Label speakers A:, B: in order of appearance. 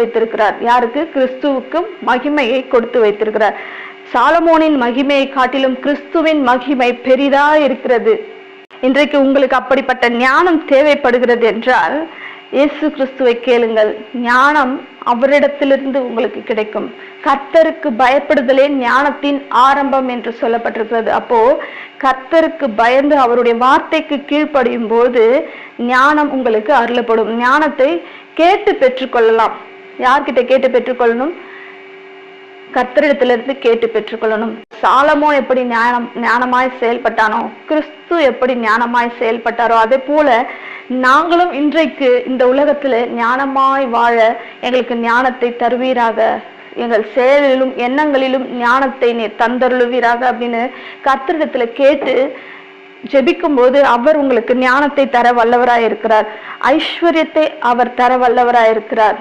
A: வைத்திருக்கிறார். யாருக்கு? கிறிஸ்துவுக்கும் மகிமையை கொடுத்து வைத்திருக்கிறார். சாலமோனின் மகிமையை காட்டிலும் கிறிஸ்துவின் மகிமை பெரிதா இருக்கிறது. இன்றைக்கு உங்களுக்கு அப்படிப்பட்ட ஞானம் தேவைப்படுகிறது என்றால் இயேசு கிறிஸ்துவை கேளுங்கள். ஞானம் அவரிடத்திலிருந்து உங்களுக்கு கிடைக்கும். கர்த்தருக்கு பயப்படுதலே ஞானத்தின் ஆரம்பம் என்று சொல்லப்பட்டிருக்கிறது. அப்போ கர்த்தருக்கு பயந்து அவருடைய வார்த்தைக்கு கீழ்ப்படியும் போது ஞானம் உங்களுக்கு அருளப்படும். ஞானத்தை கேட்டு பெற்றுக்கொள்ளலாம். யார்கிட்ட கேட்டு பெற்றுக்கொள்ளணும்? கர்த்தரிடத்திலிருந்து கேட்டு பெற்றுக்கொள்ளணும். சாலமோன் எப்படி ஞானமாய் செயல்பட்டானோ, கிறிஸ்து எப்படி ஞானமாய் செயல்பட்டாரோ, அதே போல நாங்களும் இன்றைக்கு இந்த உலகத்துல ஞானமாய் வாழ எங்களுக்கு ஞானத்தை தருவீராக, எங்கள் செயலிலும் எண்ணங்களிலும் ஞானத்தை நீர் தந்தருளுவீராக அப்படின்னு கர்த்தரிடத்துல கேட்டு ஜெபிக்கும் போது அவர் உங்களுக்கு ஞானத்தை தர வல்லவராய் இருக்கிறார். ஐஸ்வர்யத்தை அவர் தர வல்லவராய் இருக்கிறார்.